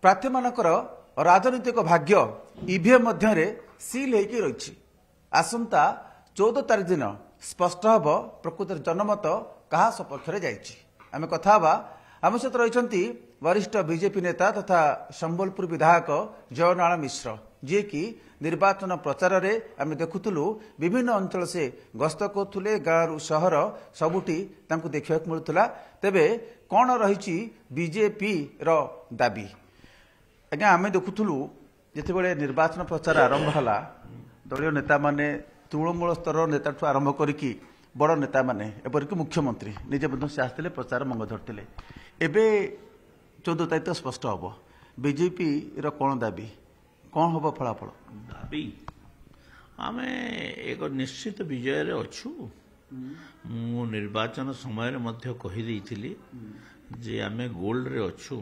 ପ୍ରାର୍ଥୀମାନଙ୍କର ରାଜନୈତିକ ଭାଗ୍ୟ ଇଭିଏମ୍ ମଧ୍ୟରେ ସିଲ୍ ହେଇକି ରହିଛି। ଆସନ୍ତା 14 ତାରିଖ ଦିନ ସ୍ପଷ୍ଟ ହେବ ପ୍ରକୃତରେ ଜନମତ କାହା ସପକ୍ଷରେ ଯାଇଛି। ଆମେ କଥା ହେବା। ଆମ ସହିତ ରହିଛନ୍ତି वरिष्ठ बीजेपी नेता तथा संबलपुर विधायक जयनारायण मिश्र, ଯିଏକି निर्वाचन प्रचार रे आम देखुलु विभिन्न अंचल से गस्त करुले गाँव सहर सबुठी देखा मिलूला। तेबे कौन रही बीजेपी रो दाबी? आज्ञा आम देखुलु जितेबाला निर्वाचन प्रचार आरंभ है दलीय नेता माने तृणमूल स्तर नेता ठू आरंभ करी बड़ नेता माने एपरिक मुख्यमंत्री निजे से आसते प्रचार मंग धरते। एबे 14 तारीख तो स्पष्ट हम बीजेपी रो कौन दाबी कौन हम फलाफल दाबी आम एक निश्चित विजय रे अच्छु। मु निर्वाचन समय कहीदे जे आम गोल्ड रे अच्छु।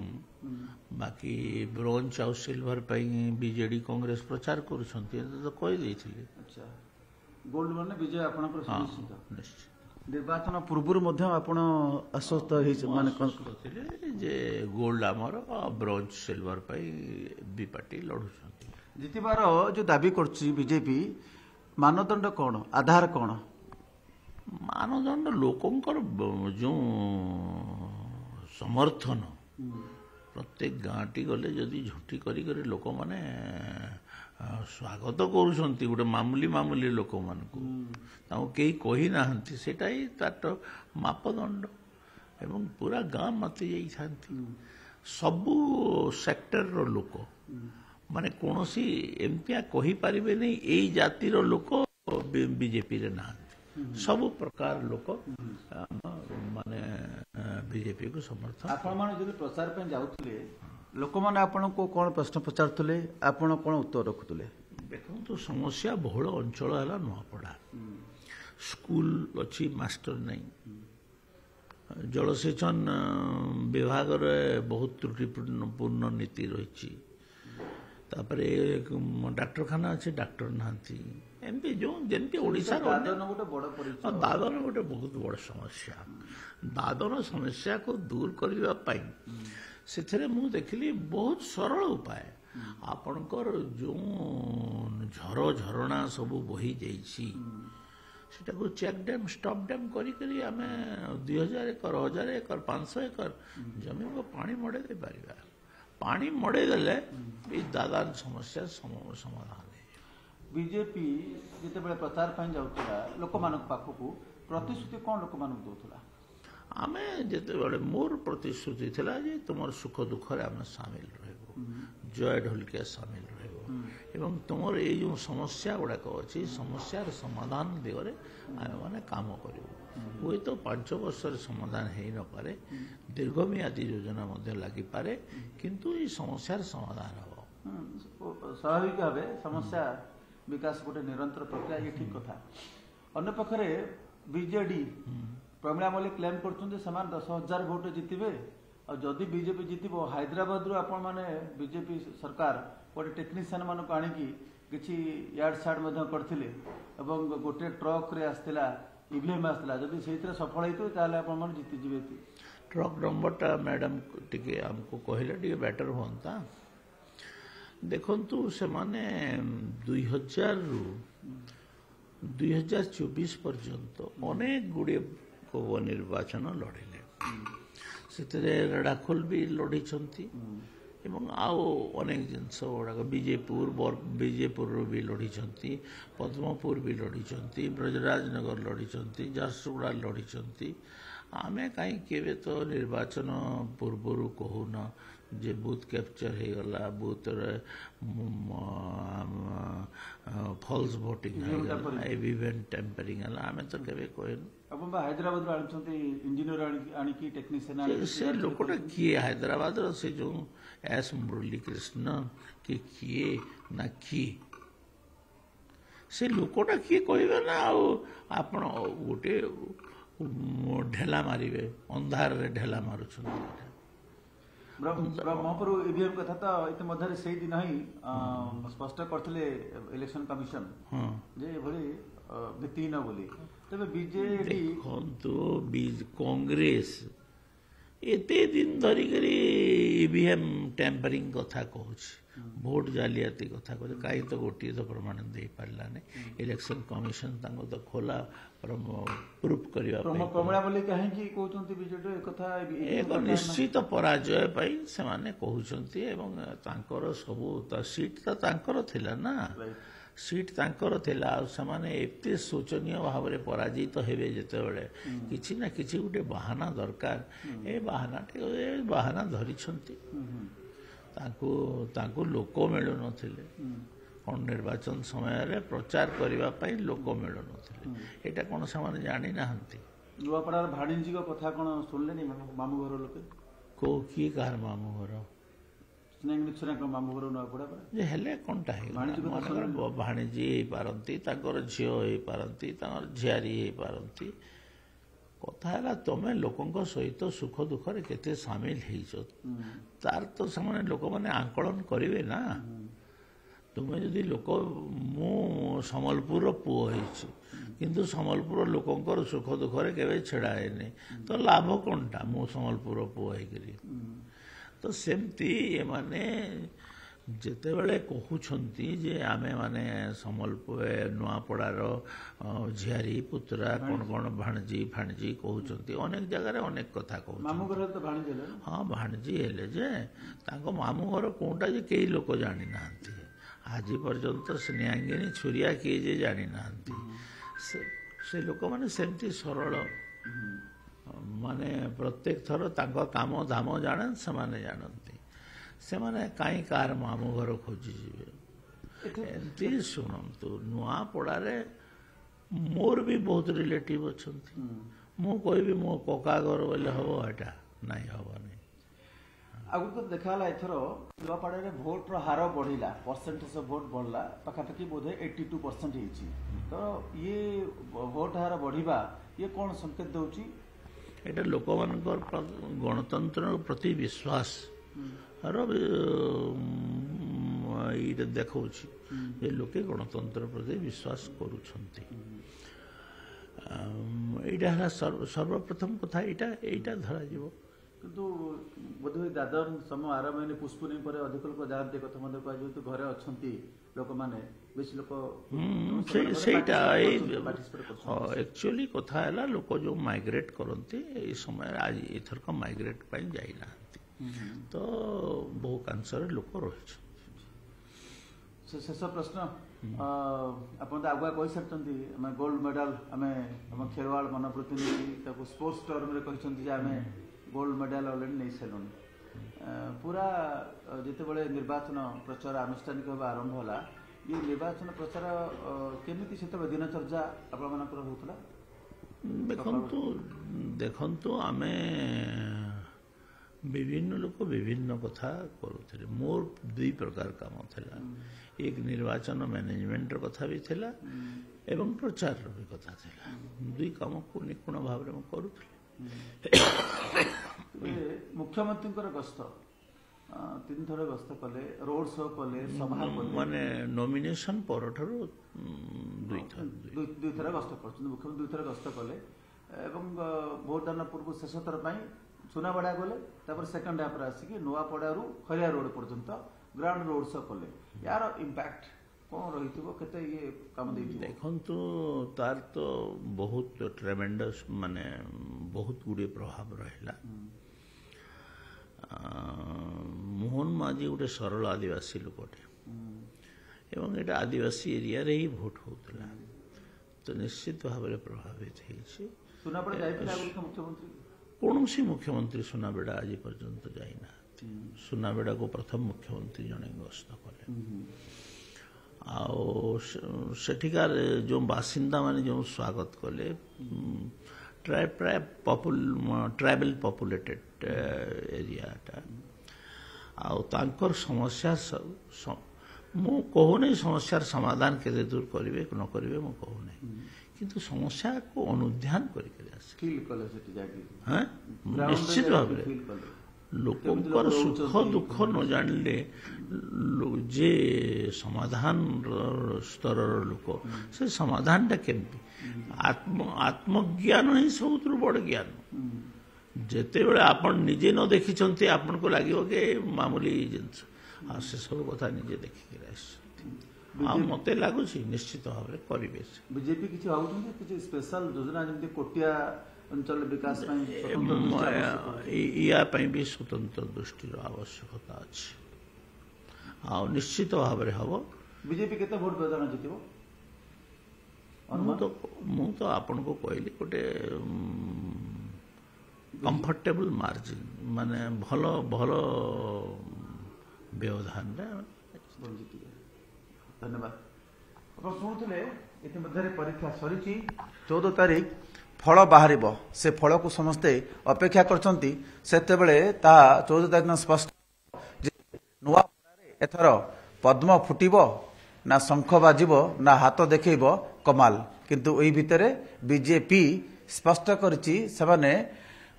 बाकी ब्रोंज आउ सिल्वर बीजेडी कांग्रेस प्रचार करुछंती तो कहीदे। अच्छा, गोल्ड माने विजय आपनकर निश्चित। निर्वाचन पूर्व आपण आश्वस्त माने जे गोल्ड आमर ब्रोंज सिल्वर बी पार्टी लड़ुं जितबार जो दाबी करछि बीजेपी मानदंड कौन आधार कौन? मानदंड लोकंकर जो समर्थन प्रत्येक गाँटी गले जदि झुटी करी लोक माने स्वागत करुछंती गोटे मामूली मामूली लोक मानकु कई कही नाहंती सेटा ही तार मापदंड एवं पूरा गाँ मत जाइछंती सबु सेक्टर रो लोक माने कोनोसी एमपिया कही परिबे नहीं एई जातिर लोक बीजेपी रे नाहंती। सब प्रकार लोक माने बीजेपी को समर्थन। आपण माने जदि प्रचार पे जाउतले लोक माने आपण को कोन प्रश्न पचारथले आपण कोन उत्तर रखुतले? देखो समस्या बहुल अंचल है नुआपड़ा स्कूल अच्छी मास्टर नहीं जलसेचन विभाग बहुत त्रुटिपूर्ण नीति रही डाक्तरखाना अच्छे डाक्टर नांती एमती जो जमती ओडिशा दादन गोटे बहुत बड़ समस्या। दादन समस्या को दूर करने से मु देखिली बहुत सरल उपाय आपणकर जो झर झरणा सब बही जाइए चेक डैम स्टॉप डैम करी आम 2000 एकर 1000 एकर 500 एकर जमी को पानी मड़े दे पारिबा। पानी मड़े देले दादा समस्या समाधान। बीजेपी जिते बड़े प्रचार पर जाउतला लोक मानक पाखकु प्रतिश्रुति कौन लोक मानक दोतला? आमे जिते बड़े मोर प्रतिश्रुति थिला जे तुमर सुख दुख रे आमे शामिल रहबो जय ढोलकिया शामिल रहबो एवं तुमर ए जो समस्या गुड़ाक अच्छी समस्यार समाधान दिगरे आमे माने काम करिवो। हुए तो 5 वर्ष समाधान है न पारे दीर्घमियादी योजना मध्य लागि पारे किंतु ये समस्यार समाधान हो। स्वाभाविक भाव समस्या विकास गोटे निरंतर प्रक्रिया ये ठीक कथा। अन्य पक्षरे बीजेडी प्रमिला मल्लिक क्लेम कर 10,000 भोट जितबे और जदि बीजेपी जितब हैदराबाद रु आपण माने बीजेपी सरकार गोटे टेक्नीशियन मान को आनिकी किछि यार्ड सार्ड करथिले एवं गोटे ट्रक रे आस्थिला ईवीएम आस्थिला जदि सेइतरे सफल हेतु ताले आपण मान जिति जिवे। ट्रक नंबरटा मैडम टिके हमको कहले टिके बेटर होंता। देखंतु से माने 2000 रु 2024 पर्यंत अनेक गुड़े निर्वाचन लड़िले से रेड़ाखोल भी लड़ी एवं आउ अनेक जिनस गुड़ाक विजेपुर भी लड़ी पद्मपुर भी लड़ी ब्रजराजनगर लड़ी झारसुगुड़ा लड़ी आम कहीं तो निर्वाचन पूर्वर कहून जे बूथ कैप्चर हो गला booth false voting event tampering आम तो केवे कहन हैदराबाद इंजीनियर आनिकी टेक्नीशियन से लोकटा किए हैदराबाद से जो एस मुरली कृष्ण कि किए ना किए से लोकटा किए कहे ना आपण गोटे ढेला मारे अंधार ढेला मारुछ ब्रह्मपुर ईवीएम कथा तो इतिमध्य से दिन ही स्पष्ट करथिले इलेक्शन कमिशन जे भली भित्तिहीन बोली। तबे बीजेडी कांग्रेस एते दिन धरिकरी ईवीएम टैंपरिंग कथा कहूँ भोट जालियाती कथा कहते कहीं तो गोटे तो प्रमाण दे पारानी इलेक्शन कमिशन तो खोला प्रूफ करने प्रमिलावली कहीं कहते बीजेडी एक निश्चित पराजय पाई से माने कहउछंती एवं तांकर सबू सीट तो तांकर थिला ना सीट तांकर थिला से माने एते शोचनीय भाव में पराजित हेबे जेते बेले किछि ना किछि गोटे बहाना दरकार ए बहाना धरिछंती तांको लोक मिलु नथिले कौन निर्वाचन समय प्रचार करने लोक मिलु नथिले एटा कोन से जानी नाहंती नुआपड़ार भाणीजी कथा कौन शुणले मामू घर लोके को किए कहार मामू घर मामू घर नुआपड़ा हेले कौनटा भाणीजी हो पारती झील हो पारती झियारी हो पारती कथा है तुम लोकों सहित सुख दुख केते सामिल हो तार तो से लोक मैंने आंकलन करेंगे ना तुम्हें जदि लोक मु सम्बलपुर पुओ किंतु सम्बलपुर लोकंर सुख दुखरे केवे छेड़ा है तो लाभ कौनटा मु सम्बलपुर पुओ होकर तो सेमती ये माने जेते बेले कहउछंती जे आमे माने सम्बलपुर नुआपड़ार झियारी पुतरा कौन कौन भाणजी फाणजी कहउछंती अनेक जगह अनेक कथा कहउछंती मामू घर तो भाणजी हेले हाँ भाणजी हेले जे तांको मामू घर कोनटा जे केही लोक जानि नाहंती आज पर्यंत स्नेहांगिनी छुरिया किए जे जानि नाहंती से लोक माने सेमती सरल माने प्रत्येक थर तांको काम धाम जाने से माने जानती से माने काई कार मामू घर खोजी जीवे एमती शुणु नुआपड़ारे मोर भी बहुत रिलेटिव अच्छी मु कहबी मो कका घर बोले हम एटा नहीं हबनी आगु तो देखा एथर नुआपड़ा भोट हार बढ़ला परसेंटेज ऑफ भोट बढ़ला पाखापाखि बोधे 82% तो ये भोट हार बढ़िबा ये कौन संकेत दउची एटा लोक मानकर गणतंत्र प्रति विश्वास ये देखा जे लोके गणतंत्र प्रति विश्वास करुछंती एटा सर्वप्रथम कथा एटा धरा जीवो किंतु बोधे दादन समय आरंभ पुष्पुनी पर अधिक लोक जाते कथा मध्य कह जेतु घरे अछंती लोक माने बेसी लोक सेटा एक्चुअली कथा है लोक जो माइग्रेट करती ए समय आज एथर का माइग्रेट पाई जाई ना तो बहु कांसर लोक रही शेष प्रश्न आप आगुआ कही सारी गोल्ड मेडल आम खेलवाड़ मन प्रतिनिधि स्पोर्ट्स टर्म कहते गोल्ड मेडल अलरेडी नहीं सारूँ पूरा जिते निर्वाचन प्रचार आनुष्ठानिक भाव आरंभ होला ये निर्वाचन प्रचार केमिति से दिनचर्या आपण होता देखंतु आमे विभिन्न लोक विभिन्न कथा करुले मोर दुई प्रकार काम था एक निर्वाचन मैनेजमेंट कथा भी थिला एवं प्रचार भी कथा थिला दुई काम को निपुण भाव में करुले मुख्यमंत्री गस्त 3 थर गस्त कले रोड शो कले सभा माने नॉमिनेशन पर दुई थर गस्त कर मुख्यमंत्री 2 थर गस्त कले एवं भोटदान पूर्व शेष थर सुनाबड़ा गले सेकेंड हाफ आसिक नुआपड़ारू खरिया रोड पर्यंत ग्राउंड रोड शो कले यार इंपैक्ट कौन रही ये काम देखंतु तार तो बहुत ट्रेमेंडस माने बहुत गुड़े प्रभाव रहा मोहन माझी गोटे सरल आदिवासी लोकटे एवं ये आदिवासी एरिया रे ही भोट होता तो निश्चित भाव में प्रभावित मुख्यमंत्री कौन सी मुख्यमंत्री सुनाबेड़ा आज पर्यंत जाइना सुनाबेड़ा को प्रथम मुख्यमंत्री जड़े गस्त कले आठिकार जो बासिंदा माने जो स्वागत कले ट्राइबल पॉपुलेटेड एरियाटा आंकर समस्या मु कहूनी समस्यार समाधान केते दूर करेंगे न करेंगे मु कहूनी किंतु समस्या को अनुध्यान निश्चित भाव लोकंर सुख दुख न जानले जे समाधान स्तर लोक से समाधान टा केमती आत्मज्ञान ही सब बड़ ज्ञान ଯେତେବେଳେ ଆପଣ ନିଜେ ନ ଦେଖିଛନ୍ତି ଆପଣଙ୍କୁ ଲାଗିବ କି ମାମୁଲି ଜିନିଷ ଆଉ ସେସବୁ କଥା ନିଜେ ଦେଖିକି ଆସିଛନ୍ତି ଆଉ ମୋତେ ଲାଗୁଛି ନିଶ୍ଚିତ ଭାବରେ କରିବେ ସେ। ବିଜେପି କିଛି ଭାବୁଛନ୍ତି କିଛି ସ୍ପେଶାଲ ଯୋଜନା ଯେମିତି କୋଟିଆ ଅଞ୍ଚଳ ବିକାଶ ପାଇଁ ସ୍ୱତନ୍ତ୍ର ଦୃଷ୍ଟି ଆବଶ୍ୟକ? ୟା ପାଇଁ ବି ସ୍ୱତନ୍ତ୍ର ଦୃଷ୍ଟିର ଆବଶ୍ୟକତା ଅଛି ଆଉ ନିଶ୍ଚିତ ଭାବରେ ହେବ। ବିଜେପି କେତେ ଭୋଟ ବ୍ୟବଧାନ ଜିତିବ? ମୁଁ ତ ଆପଣଙ୍କୁ କହିଲି ଗୋଟେ କମ୍ଫର୍ଟେବଲ ମାର୍ଜିନ ମାନେ ଭଲ ଭଲ ବ୍ୟବଧାନରେ ଜିତିବେ। ଧନ୍ୟବାଦ। ଆପଣ ଶୁଣୁଥିଲେ ଇତିମଧ୍ୟରେ ପରୀକ୍ଷା ସରିଛି 14 ତାରିଖ ଫଳ ବାହାରିବ ସେ ଫଳକୁ ସମସ୍ତେ ଅପେକ୍ଷା କରିଛନ୍ତି ସେତେବେଳେ ତାହା 14 ତାରିଖ ସ୍ପଷ୍ଟ ଯେ ନୂଆ ଏଥର ପଦ୍ମ ଫୁଟିବ ନା ଶଙ୍ଖ ବାଜିବ ନା ହାତ ଦେଖେଇବ କମାଲ କିନ୍ତୁ ଏହି ଭିତରେ ବିଜେପି ସ୍ପଷ୍ଟ କରିଛି ସେମାନେ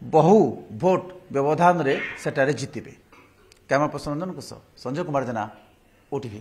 ବହୁ ଭୋଟ ବ୍ୟବଧାନରେ ସେଠାରେ ଜିତିବେ। Camera person Sanjay Kumar Jena OTV।